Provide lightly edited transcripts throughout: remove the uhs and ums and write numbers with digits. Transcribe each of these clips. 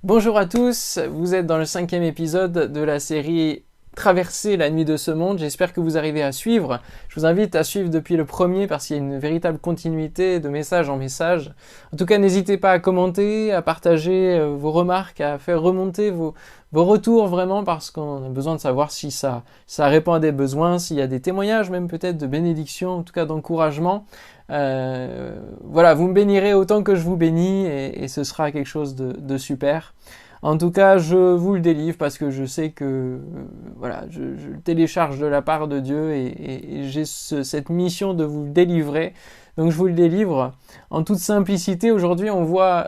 Bonjour à tous, vous êtes dans le 5e épisode de la série Traverser la nuit de ce monde. J'espère que vous arrivez à suivre. Je vous invite à suivre depuis le premier parce qu'il y a une véritable continuité de message en message. En tout cas, n'hésitez pas à commenter, à partager vos remarques, à faire remonter vos retours vraiment parce qu'on a besoin de savoir si ça répond à des besoins, s'il y a des témoignages même peut-être de bénédiction, en tout cas d'encouragement. Voilà, vous me bénirez autant que je vous bénis et ce sera quelque chose de super. En tout cas, je vous le délivre parce que je sais que voilà, je le télécharge de la part de Dieu et j'ai cette mission de vous le délivrer. Donc je vous le délivre en toute simplicité. Aujourd'hui, on voit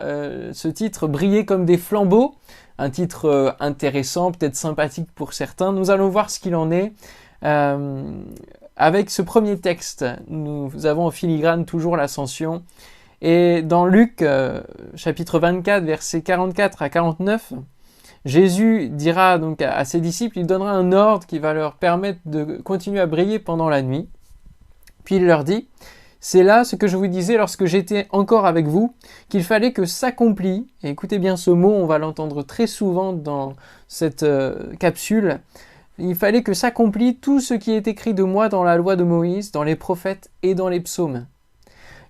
ce titre briller comme des flambeaux. Un titre intéressant, peut-être sympathique pour certains. Nous allons voir ce qu'il en est. Avec ce premier texte, nous avons en filigrane toujours l'ascension. Et dans Luc, chapitre 24, versets 44 à 49, Jésus dira donc à ses disciples, il donnera un ordre qui va leur permettre de continuer à briller pendant la nuit. Puis il leur dit, c'est là ce que je vous disais lorsque j'étais encore avec vous, qu'il fallait que s'accomplit, et écoutez bien ce mot, on va l'entendre très souvent dans cette capsule, il fallait que s'accomplit tout ce qui est écrit de moi dans la loi de Moïse, dans les prophètes et dans les psaumes.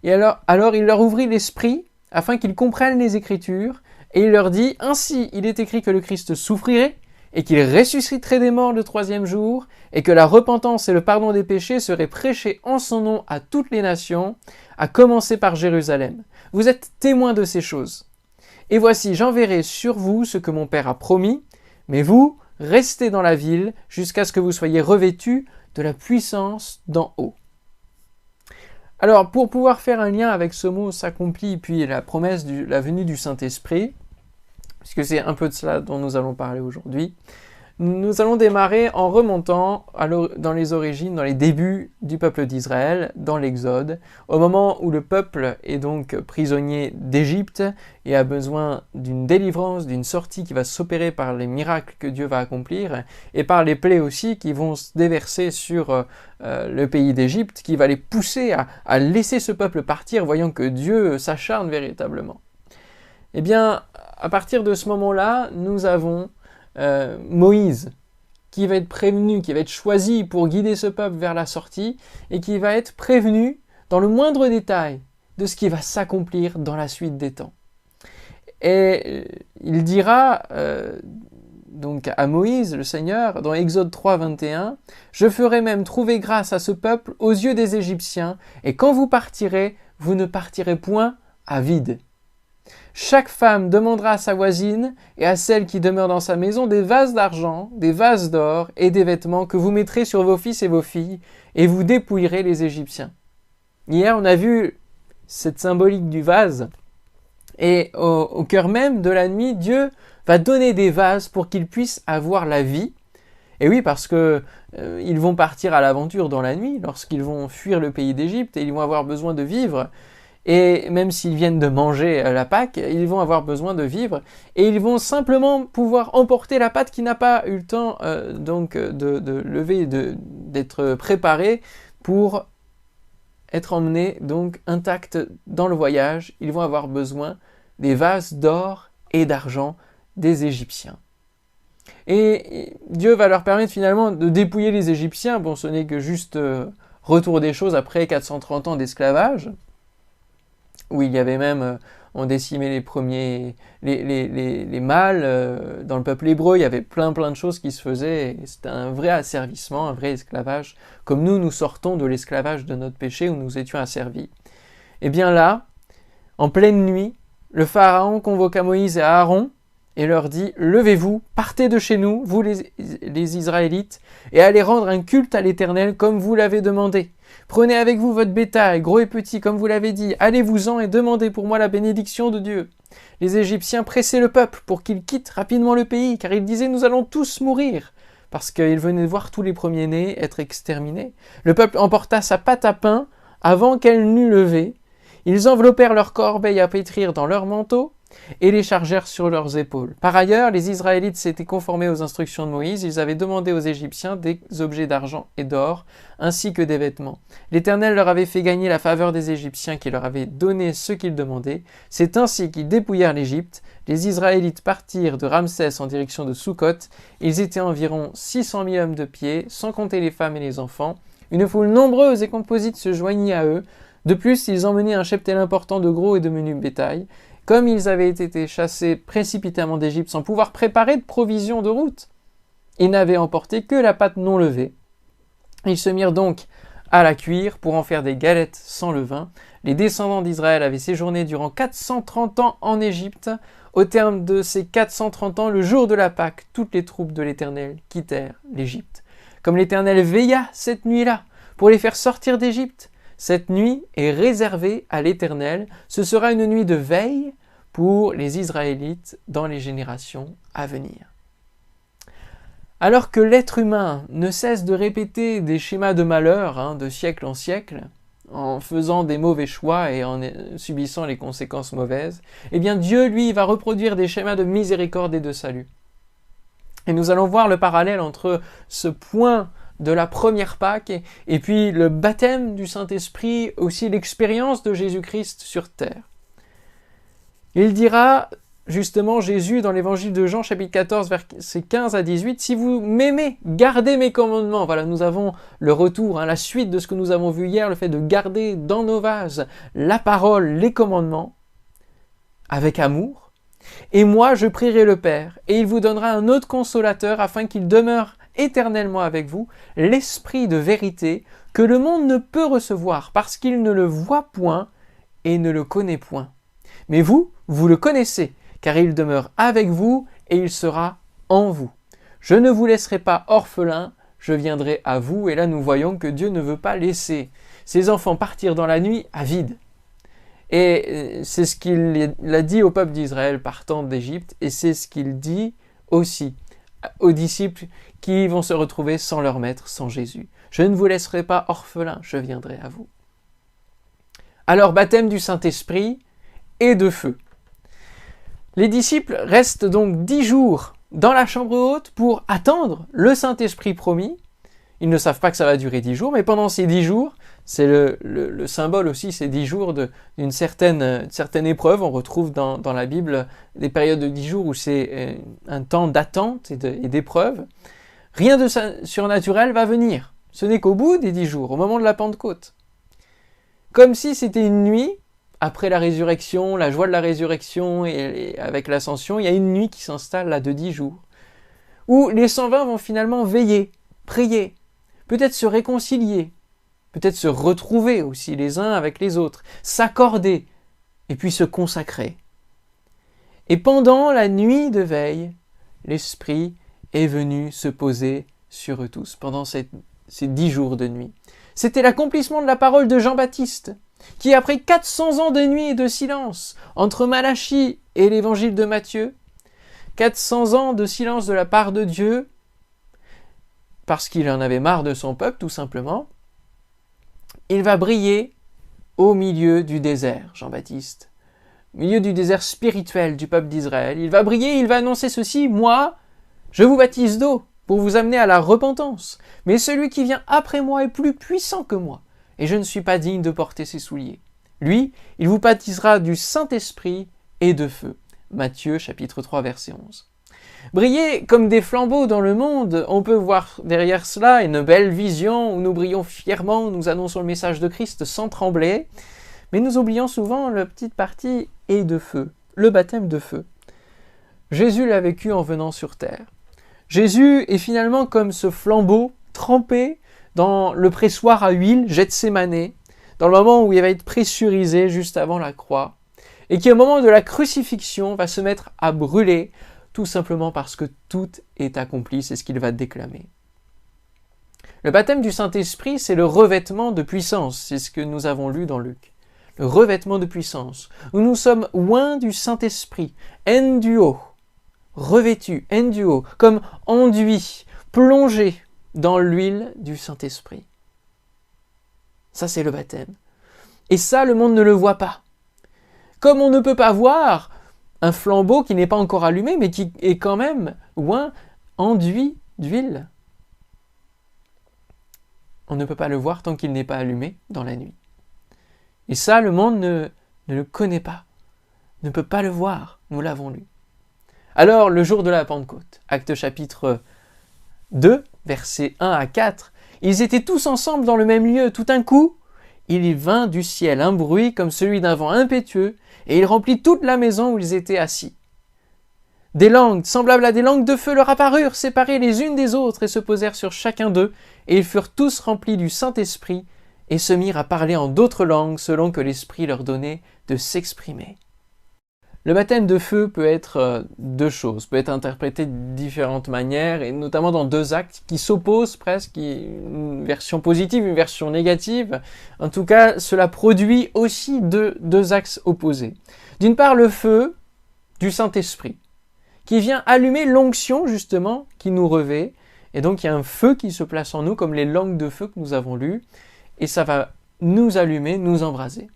Et alors il leur ouvrit l'esprit afin qu'ils comprennent les Écritures, et il leur dit, ainsi il est écrit que le Christ souffrirait, et qu'il ressusciterait des morts le 3e jour, et que la repentance et le pardon des péchés seraient prêchés en son nom à toutes les nations, à commencer par Jérusalem. Vous êtes témoins de ces choses. Et voici, j'enverrai sur vous ce que mon Père a promis, mais vous, restez dans la ville jusqu'à ce que vous soyez revêtus de la puissance d'en haut. Alors, pour pouvoir faire un lien avec ce mot s'accomplit, puis la promesse de la venue du Saint-Esprit, puisque c'est un peu de cela dont nous allons parler aujourd'hui, nous allons démarrer en remontant dans les origines, dans les débuts du peuple d'Israël, dans l'Exode, au moment où le peuple est donc prisonnier d'Égypte et a besoin d'une délivrance, d'une sortie qui va s'opérer par les miracles que Dieu va accomplir et par les plaies aussi qui vont se déverser sur le pays d'Égypte, qui va les pousser à laisser ce peuple partir, voyant que Dieu s'acharne véritablement. Eh bien, à partir de ce moment-là, nous avons Moïse, qui va être prévenu, qui va être choisi pour guider ce peuple vers la sortie, et qui va être prévenu dans le moindre détail de ce qui va s'accomplir dans la suite des temps. Et il dira donc à Moïse, le Seigneur, dans Exode 3, 21, « Je ferai même trouver grâce à ce peuple aux yeux des Égyptiens, et quand vous partirez, vous ne partirez point à vide. » Chaque femme demandera à sa voisine et à celle qui demeure dans sa maison des vases d'argent, des vases d'or et des vêtements que vous mettrez sur vos fils et vos filles, et vous dépouillerez les Égyptiens. Hier, on a vu cette symbolique du vase, et au cœur même de la nuit, Dieu va donner des vases pour qu'ils puissent avoir la vie. Et oui, parce que ils vont partir à l'aventure dans la nuit, lorsqu'ils vont fuir le pays d'Égypte, et ils vont avoir besoin de vivre. Et même s'ils viennent de manger la Pâque, ils vont avoir besoin de vivre et ils vont simplement pouvoir emporter la pâte qui n'a pas eu le temps de lever, d'être préparée pour être emmenée donc intacte dans le voyage. Ils vont avoir besoin des vases d'or et d'argent des Égyptiens. Et Dieu va leur permettre finalement de dépouiller les Égyptiens. Bon, ce n'est que juste retour des choses après 430 ans d'esclavage, où il y avait même, on décimait les premiers, les mâles, dans le peuple hébreu, il y avait plein de choses qui se faisaient, et c'était un vrai asservissement, un vrai esclavage, comme nous sortons de l'esclavage de notre péché où nous étions asservis. Et bien là, en pleine nuit, le Pharaon convoqua Moïse et Aaron, et leur dit, « Levez-vous, partez de chez nous, vous les Israélites, et allez rendre un culte à l'Éternel comme vous l'avez demandé. Prenez avec vous votre bétail, gros et petit, comme vous l'avez dit. Allez-vous-en et demandez pour moi la bénédiction de Dieu. » Les Égyptiens pressaient le peuple pour qu'il quitte rapidement le pays, car ils disaient « Nous allons tous mourir », parce qu'ils venaient de voir tous les premiers-nés être exterminés. Le peuple emporta sa pâte à pain avant qu'elle n'eût levé. Ils enveloppèrent leurs corbeilles à pétrir dans leurs manteaux, et les chargèrent sur leurs épaules. Par ailleurs, les Israélites s'étaient conformés aux instructions de Moïse, ils avaient demandé aux Égyptiens des objets d'argent et d'or, ainsi que des vêtements. L'Éternel leur avait fait gagner la faveur des Égyptiens qui leur avaient donné ce qu'ils demandaient. C'est ainsi qu'ils dépouillèrent l'Égypte. Les Israélites partirent de Ramsès en direction de Sukkot. Ils étaient environ 600 000 hommes de pied, sans compter les femmes et les enfants. Une foule nombreuse et composite se joignit à eux. De plus, ils emmenaient un cheptel important de gros et de menu bétail. Comme ils avaient été chassés précipitamment d'Égypte sans pouvoir préparer de provisions de route, ils n'avaient emporté que la pâte non levée. Ils se mirent donc à la cuire pour en faire des galettes sans levain. Les descendants d'Israël avaient séjourné durant 430 ans en Égypte. Au terme de ces 430 ans, le jour de la Pâque, toutes les troupes de l'Éternel quittèrent l'Égypte. Comme l'Éternel veilla cette nuit-là pour les faire sortir d'Égypte, cette nuit est réservée à l'Éternel. Ce sera une nuit de veille pour les Israélites dans les générations à venir. Alors que l'être humain ne cesse de répéter des schémas de malheur de siècle en siècle, en faisant des mauvais choix et en subissant les conséquences mauvaises, eh bien Dieu, lui, va reproduire des schémas de miséricorde et de salut. Et nous allons voir le parallèle entre ce point de la première Pâque et puis le baptême du Saint-Esprit, aussi l'expérience de Jésus-Christ sur terre. Il dira justement Jésus dans l'évangile de Jean chapitre 14 versets 15 à 18, « Si vous m'aimez, gardez mes commandements. » Voilà, nous avons le retour, la suite de ce que nous avons vu hier, le fait de garder dans nos vases la parole, les commandements, avec amour. « Et moi, je prierai le Père, et il vous donnera un autre consolateur afin qu'il demeure éternellement avec vous, l'Esprit de vérité que le monde ne peut recevoir parce qu'il ne le voit point et ne le connaît point. Mais vous, vous le connaissez, car il demeure avec vous et il sera en vous. Je ne vous laisserai pas orphelins, je viendrai à vous. » Et là, nous voyons que Dieu ne veut pas laisser ses enfants partir dans la nuit à vide. Et c'est ce qu'il a dit au peuple d'Israël partant d'Égypte, et c'est ce qu'il dit aussi aux disciples qui vont se retrouver sans leur maître, sans Jésus. « Je ne vous laisserai pas orphelins, je viendrai à vous. » Alors, baptême du Saint-Esprit et de feu. Les disciples restent donc 10 jours dans la chambre haute pour attendre le Saint-Esprit promis. Ils ne savent pas que ça va durer 10 jours, mais pendant ces 10 jours, c'est le symbole aussi, ces 10 jours d'une certaine épreuve. On retrouve dans la Bible des périodes de 10 jours où c'est un temps d'attente et d'épreuve. Rien de surnaturel va venir. Ce n'est qu'au bout des 10 jours, au moment de la Pentecôte. Comme si c'était une nuit, après la résurrection, la joie de la résurrection et avec l'ascension, il y a une nuit qui s'installe là de 10 jours, où les 120 vont finalement veiller, prier, peut-être se réconcilier, peut-être se retrouver aussi les uns avec les autres, s'accorder et puis se consacrer. Et pendant la nuit de veille, l'Esprit est venu se poser sur eux tous pendant ces 10 jours de nuit. C'était l'accomplissement de la parole de Jean-Baptiste, qui après 400 ans de nuit et de silence, entre Malachie et l'évangile de Matthieu, 400 ans de silence de la part de Dieu, parce qu'il en avait marre de son peuple tout simplement, il va briller au milieu du désert, Jean-Baptiste, au milieu du désert spirituel du peuple d'Israël. Il va briller, il va annoncer ceci, « Moi, je vous baptise d'eau pour vous amener à la repentance, mais celui qui vient après moi est plus puissant que moi, et je ne suis pas digne de porter ses souliers. Lui, il vous baptisera du Saint-Esprit et de feu. » Matthieu chapitre 3 verset 11. Briller comme des flambeaux dans le monde, on peut voir derrière cela une belle vision où nous brillons fièrement, où nous annonçons le message de Christ sans trembler, mais nous oublions souvent la petite partie « et de feu », le baptême de feu. Jésus l'a vécu en venant sur terre. Jésus est finalement comme ce flambeau trempé dans le pressoir à huile, Gethsémanée, dans le moment où il va être pressurisé juste avant la croix, et qui au moment de la crucifixion va se mettre à brûler, tout simplement parce que tout est accompli, c'est ce qu'il va déclamer. Le baptême du Saint-Esprit, c'est le revêtement de puissance, c'est ce que nous avons lu dans Luc. Le revêtement de puissance, où nous sommes oints du Saint-Esprit, enduo, revêtus, enduo, comme enduits, plongés dans l'huile du Saint-Esprit. Ça, c'est le baptême. Et ça, le monde ne le voit pas. Comme on ne peut pas voir un flambeau qui n'est pas encore allumé, mais qui est quand même oint, enduit d'huile. On ne peut pas le voir tant qu'il n'est pas allumé dans la nuit. Et ça, le monde ne le connaît pas, ne peut pas le voir, nous l'avons lu. Alors, le jour de la Pentecôte, Actes chapitre 2, versets 1 à 4, ils étaient tous ensemble dans le même lieu. Tout d'un coup, il y vint du ciel un bruit comme celui d'un vent impétueux, et il remplit toute la maison où ils étaient assis. Des langues, semblables à des langues de feu, leur apparurent, séparées les unes des autres, et se posèrent sur chacun d'eux, et ils furent tous remplis du Saint-Esprit, et se mirent à parler en d'autres langues, selon que l'Esprit leur donnait de s'exprimer. Le baptême de feu peut être deux choses, peut être interprété de différentes manières, et notamment dans deux actes qui s'opposent presque, une version positive, une version négative. En tout cas, cela produit aussi deux axes opposés. D'une part, le feu du Saint-Esprit, qui vient allumer l'onction, justement, qui nous revêt, et donc il y a un feu qui se place en nous, comme les langues de feu que nous avons lues, et ça va nous allumer, nous embraser.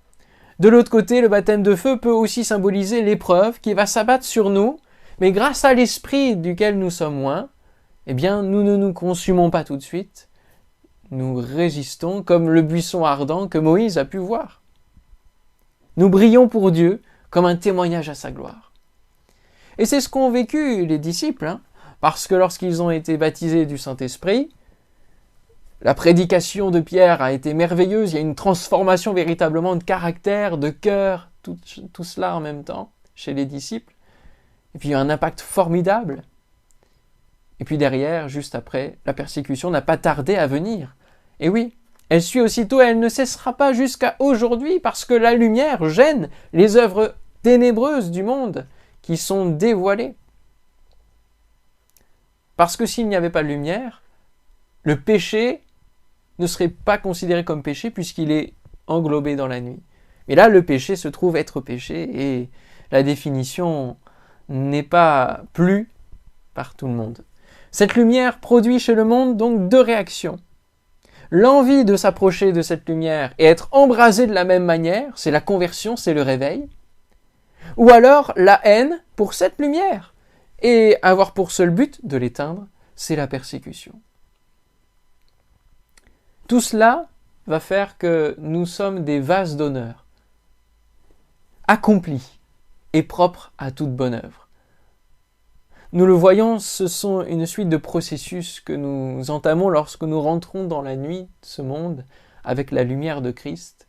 De l'autre côté, le baptême de feu peut aussi symboliser l'épreuve qui va s'abattre sur nous, mais grâce à l'esprit duquel nous sommes oints, eh bien, nous ne nous consumons pas tout de suite, nous résistons comme le buisson ardent que Moïse a pu voir. Nous brillons pour Dieu comme un témoignage à sa gloire. Et c'est ce qu'ont vécu les disciples, parce que lorsqu'ils ont été baptisés du Saint-Esprit, la prédication de Pierre a été merveilleuse, il y a une transformation véritablement de caractère, de cœur, tout cela en même temps chez les disciples. Et puis il y a un impact formidable. Et puis derrière, juste après, la persécution n'a pas tardé à venir. Et oui, elle suit aussitôt et elle ne cessera pas jusqu'à aujourd'hui parce que la lumière gêne les œuvres ténébreuses du monde qui sont dévoilées. Parce que s'il n'y avait pas de lumière, le péché ne serait pas considéré comme péché puisqu'il est englobé dans la nuit. Mais là, le péché se trouve être péché et la définition n'est pas plus par tout le monde. Cette lumière produit chez le monde donc deux réactions. L'envie de s'approcher de cette lumière et être embrasé de la même manière, c'est la conversion, c'est le réveil. Ou alors la haine pour cette lumière et avoir pour seul but de l'éteindre, c'est la persécution. Tout cela va faire que nous sommes des vases d'honneur, accomplis et propres à toute bonne œuvre. Nous le voyons, ce sont une suite de processus que nous entamons lorsque nous rentrons dans la nuit de ce monde avec la lumière de Christ.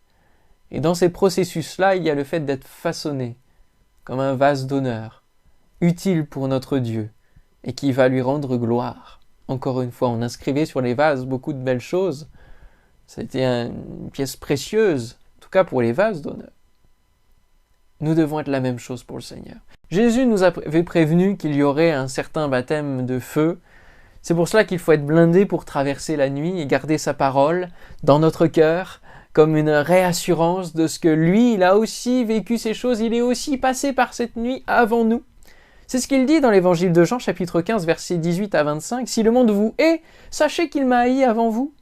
Et dans ces processus-là, il y a le fait d'être façonné comme un vase d'honneur, utile pour notre Dieu et qui va lui rendre gloire. Encore une fois, on inscrivait sur les vases beaucoup de belles choses. C'était une pièce précieuse, en tout cas pour les vases d'honneur. Nous devons être la même chose pour le Seigneur. Jésus nous avait prévenu qu'il y aurait un certain baptême de feu. C'est pour cela qu'il faut être blindé pour traverser la nuit et garder sa parole dans notre cœur comme une réassurance de ce que lui, il a aussi vécu ces choses, il est aussi passé par cette nuit avant nous. C'est ce qu'il dit dans l'évangile de Jean, chapitre 15, versets 18 à 25. « Si le monde vous hait, sachez qu'il m'a haï avant vous.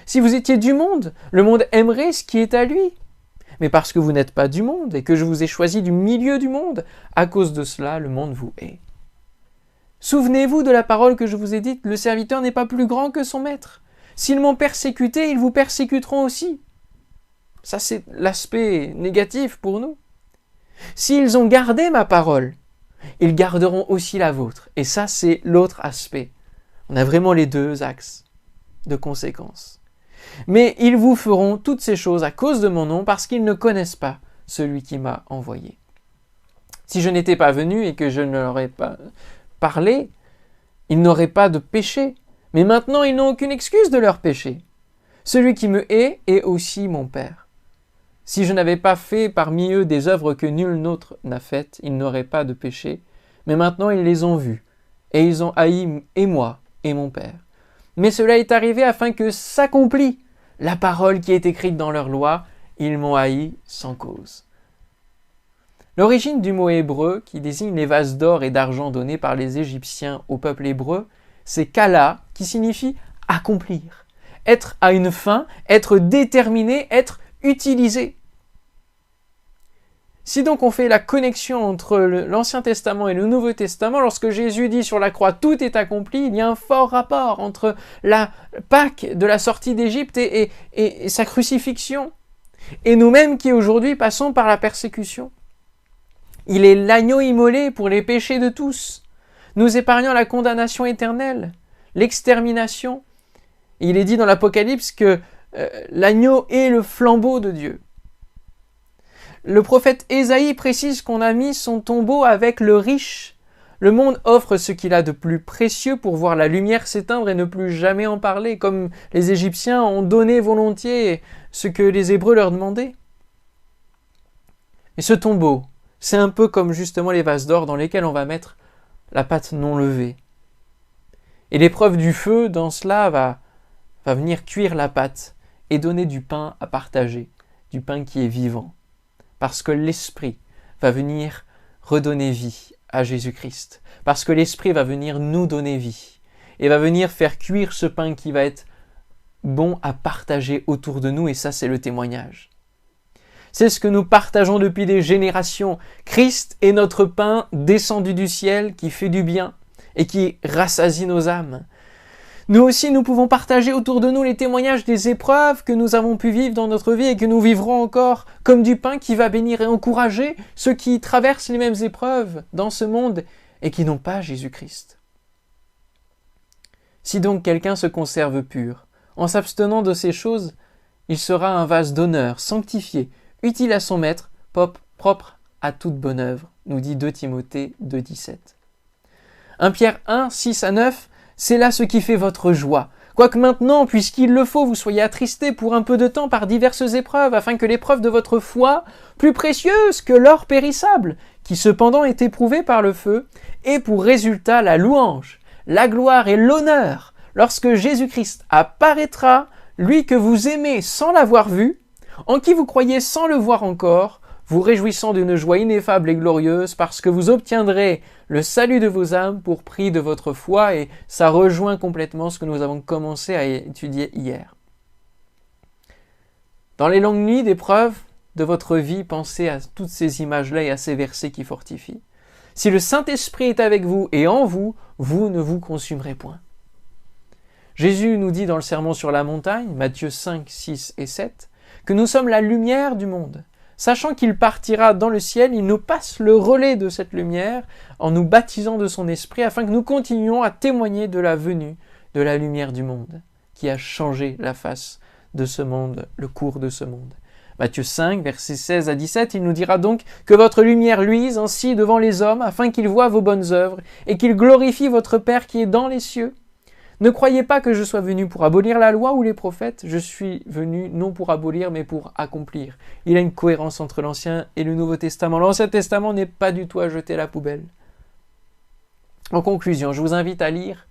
Si vous étiez du monde, le monde aimerait ce qui est à lui. Mais parce que vous n'êtes pas du monde et que je vous ai choisi du milieu du monde, à cause de cela, le monde vous hait. Souvenez-vous de la parole que je vous ai dite, le serviteur n'est pas plus grand que son maître. S'ils m'ont persécuté, ils vous persécuteront aussi. » Ça, c'est l'aspect négatif pour nous. « S'ils ont gardé ma parole, ils garderont aussi la vôtre. » Et ça, c'est l'autre aspect. On a vraiment les deux axes de conséquences. « Mais ils vous feront toutes ces choses à cause de mon nom, parce qu'ils ne connaissent pas celui qui m'a envoyé. » Si je n'étais pas venu et que je ne leur ai pas parlé, ils n'auraient pas de péché. Mais maintenant, ils n'ont aucune excuse de leur péché. Celui qui me hait est aussi mon Père. Si je n'avais pas fait parmi eux des œuvres que nul autre n'a faites, ils n'auraient pas de péché. Mais maintenant, ils les ont vues, et ils ont haï et moi et mon Père. Mais cela est arrivé afin que s'accomplit la parole qui est écrite dans leur loi. Ils m'ont haï sans cause. L'origine du mot hébreu, qui désigne les vases d'or et d'argent donnés par les Égyptiens au peuple hébreu, c'est kala, qui signifie accomplir, être à une fin, être déterminé, être utilisé. Si donc on fait la connexion entre l'Ancien Testament et le Nouveau Testament, lorsque Jésus dit sur la croix « tout est accompli », il y a un fort rapport entre la Pâque de la sortie d'Égypte et sa crucifixion. Et nous-mêmes qui aujourd'hui passons par la persécution. Il est l'agneau immolé pour les péchés de tous, nous épargnant la condamnation éternelle, l'extermination. Il est dit dans l'Apocalypse que l'agneau est le flambeau de Dieu. Le prophète Ésaïe précise qu'on a mis son tombeau avec le riche. Le monde offre ce qu'il a de plus précieux pour voir la lumière s'éteindre et ne plus jamais en parler, comme les Égyptiens ont donné volontiers ce que les Hébreux leur demandaient. Et ce tombeau, c'est un peu comme justement les vases d'or dans lesquels on va mettre la pâte non levée. Et l'épreuve du feu, dans cela, va venir cuire la pâte et donner du pain à partager, du pain qui est vivant. Parce que l'Esprit va venir redonner vie à Jésus-Christ. Parce que l'Esprit va venir nous donner vie. Et va venir faire cuire ce pain qui va être bon à partager autour de nous. Et ça, c'est le témoignage. C'est ce que nous partageons depuis des générations. Christ est notre pain descendu du ciel qui fait du bien et qui rassasie nos âmes. Nous aussi, nous pouvons partager autour de nous les témoignages des épreuves que nous avons pu vivre dans notre vie et que nous vivrons encore comme du pain qui va bénir et encourager ceux qui traversent les mêmes épreuves dans ce monde et qui n'ont pas Jésus-Christ. Si donc quelqu'un se conserve pur, en s'abstenant de ces choses, il sera un vase d'honneur, sanctifié, utile à son maître, propre à toute bonne œuvre, nous dit 2 Timothée 2,17. 1 Pierre 1, 6 à 9, c'est là ce qui fait votre joie. Quoique maintenant, puisqu'il le faut, vous soyez attristés pour un peu de temps par diverses épreuves, afin que l'épreuve de votre foi, plus précieuse que l'or périssable, qui cependant est éprouvé par le feu, ait pour résultat la louange, la gloire et l'honneur, lorsque Jésus-Christ apparaîtra, lui que vous aimez sans l'avoir vu, en qui vous croyez sans le voir encore, vous réjouissant d'une joie ineffable et glorieuse, parce que vous obtiendrez le salut de vos âmes pour prix de votre foi, et ça rejoint complètement ce que nous avons commencé à étudier hier. Dans les longues nuits d'épreuve de votre vie, pensez à toutes ces images-là et à ces versets qui fortifient. Si le Saint-Esprit est avec vous et en vous, vous ne vous consumerez point. Jésus nous dit dans le Sermon sur la montagne, Matthieu 5, 6 et 7, que nous sommes la lumière du monde. Sachant qu'il partira dans le ciel, il nous passe le relais de cette lumière en nous baptisant de son esprit afin que nous continuions à témoigner de la venue de la lumière du monde qui a changé la face de ce monde, le cours de ce monde. Matthieu 5, versets 16 à 17, il nous dira donc que votre lumière luise ainsi devant les hommes afin qu'ils voient vos bonnes œuvres et qu'ils glorifient votre Père qui est dans les cieux. Ne croyez pas que je sois venu pour abolir la loi ou les prophètes, je suis venu non pour abolir mais pour accomplir. Il y a une cohérence entre l'Ancien et le Nouveau Testament. L'Ancien Testament n'est pas du tout à jeter à la poubelle. En conclusion, je vous invite à lire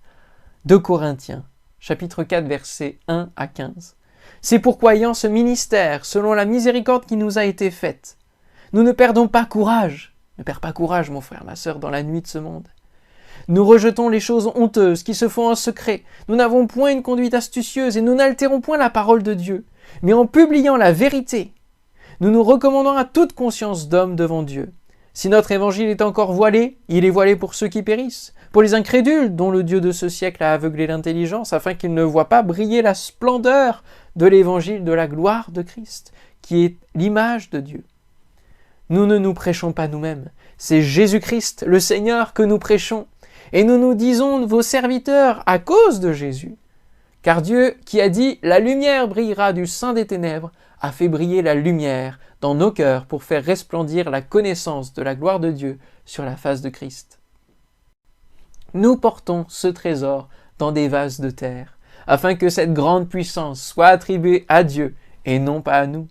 2 Corinthiens, chapitre 4, versets 1 à 15. C'est pourquoi ayant ce ministère, selon la miséricorde qui nous a été faite, nous ne perdons pas courage. Ne perds pas courage, mon frère, ma sœur, dans la nuit de ce monde. Nous rejetons les choses honteuses qui se font en secret. Nous n'avons point une conduite astucieuse et nous n'altérons point la parole de Dieu. Mais en publiant la vérité, nous nous recommandons à toute conscience d'homme devant Dieu. Si notre évangile est encore voilé, il est voilé pour ceux qui périssent, pour les incrédules dont le Dieu de ce siècle a aveuglé l'intelligence, afin qu'ils ne voient pas briller la splendeur de l'évangile de la gloire de Christ, qui est l'image de Dieu. Nous ne nous prêchons pas nous-mêmes, c'est Jésus-Christ, le Seigneur, que nous prêchons. Et nous nous disons vos serviteurs à cause de Jésus. Car Dieu, qui a dit « La lumière brillera du sein des ténèbres », a fait briller la lumière dans nos cœurs pour faire resplendir la connaissance de la gloire de Dieu sur la face de Christ. Nous portons ce trésor dans des vases de terre, afin que cette grande puissance soit attribuée à Dieu et non pas à nous.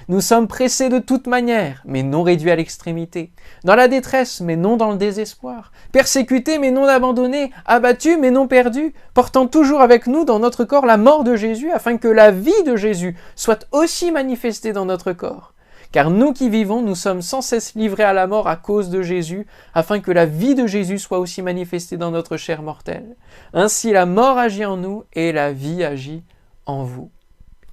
Nous sommes pressés de toute manière, mais non réduits à l'extrémité, dans la détresse, mais non dans le désespoir, persécutés, mais non abandonnés, abattus, mais non perdus, portant toujours avec nous dans notre corps la mort de Jésus, afin que la vie de Jésus soit aussi manifestée dans notre corps. Car nous qui vivons, nous sommes sans cesse livrés à la mort à cause de Jésus, afin que la vie de Jésus soit aussi manifestée dans notre chair mortelle. Ainsi la mort agit en nous et la vie agit en vous.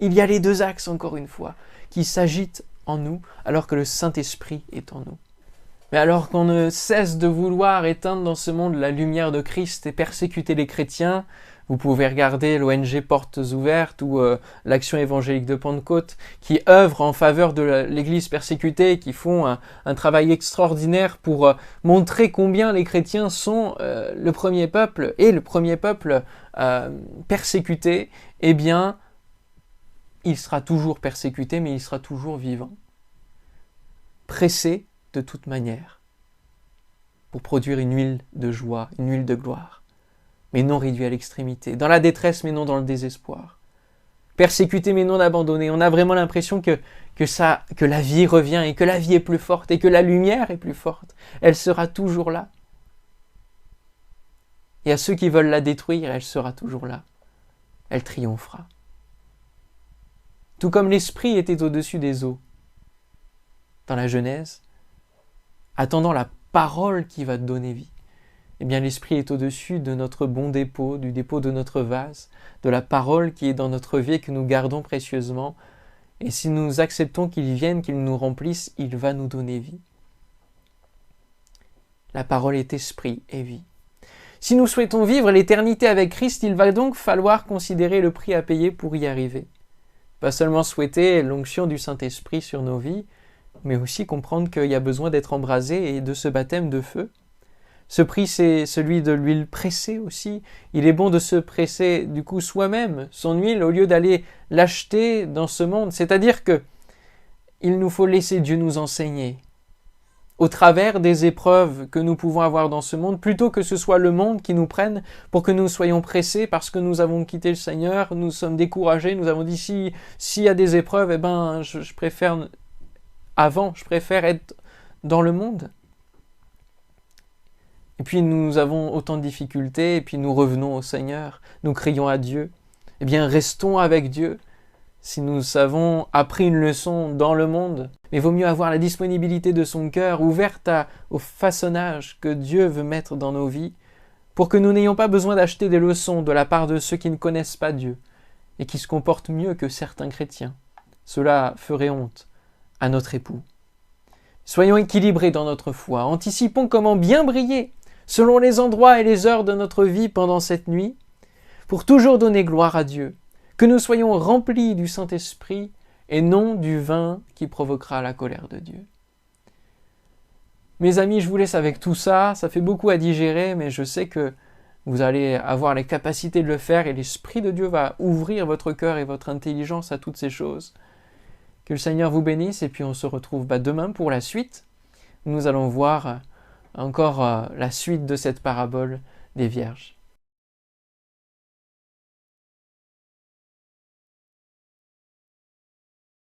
Il y a les deux axes, encore une fois, qui s'agitent en nous, alors que le Saint-Esprit est en nous. Mais alors qu'on ne cesse de vouloir éteindre dans ce monde la lumière de Christ et persécuter les chrétiens, vous pouvez regarder l'ONG Portes Ouvertes ou l'Action évangélique de Pentecôte qui œuvrent en faveur de l'Église persécutée, qui font un travail extraordinaire pour montrer combien les chrétiens sont le premier peuple persécuté. Eh bien, il sera toujours persécuté, mais il sera toujours vivant, pressé de toute manière, pour produire une huile de joie, une huile de gloire, mais non réduit à l'extrémité, dans la détresse, mais non dans le désespoir, persécuté, mais non abandonné. On a vraiment l'impression que la vie revient, et que la vie est plus forte, et que la lumière est plus forte. Elle sera toujours là. Et à ceux qui veulent la détruire, elle sera toujours là. Elle triomphera. Tout comme l'Esprit était au-dessus des eaux, dans la Genèse, attendant la parole qui va te donner vie. Eh bien, l'Esprit est au-dessus de notre bon dépôt, du dépôt de notre vase, de la parole qui est dans notre vie et que nous gardons précieusement. Et si nous acceptons qu'il vienne, qu'il nous remplisse, il va nous donner vie. La parole est esprit et vie. Si nous souhaitons vivre l'éternité avec Christ, il va donc falloir considérer le prix à payer pour y arriver. Pas seulement souhaiter l'onction du Saint-Esprit sur nos vies, mais aussi comprendre qu'il y a besoin d'être embrasé et de ce baptême de feu. Ce prix, c'est celui de l'huile pressée aussi. Il est bon de se presser du coup soi-même son huile au lieu d'aller l'acheter dans ce monde. C'est-à-dire que il nous faut laisser Dieu nous enseigner au travers des épreuves que nous pouvons avoir dans ce monde, plutôt que ce soit le monde qui nous prenne pour que nous soyons pressés parce que nous avons quitté le Seigneur, nous sommes découragés, nous avons dit s'il y a des épreuves, je préfère être dans le monde. Et puis nous avons autant de difficultés, et puis nous revenons au Seigneur, nous crions à Dieu. Eh bien, restons avec Dieu. Si nous avons appris une leçon dans le monde, mais vaut mieux avoir la disponibilité de son cœur ouverte au façonnage que Dieu veut mettre dans nos vies, pour que nous n'ayons pas besoin d'acheter des leçons de la part de ceux qui ne connaissent pas Dieu, et qui se comportent mieux que certains chrétiens. Cela ferait honte à notre époux. Soyons équilibrés dans notre foi, anticipons comment bien briller, selon les endroits et les heures de notre vie pendant cette nuit, pour toujours donner gloire à Dieu, que nous soyons remplis du Saint-Esprit et non du vin qui provoquera la colère de Dieu. Mes amis, je vous laisse avec tout ça, ça fait beaucoup à digérer, mais je sais que vous allez avoir les capacités de le faire et l'Esprit de Dieu va ouvrir votre cœur et votre intelligence à toutes ces choses. Que le Seigneur vous bénisse et puis on se retrouve demain pour la suite. Nous allons voir encore la suite de cette parabole des Vierges.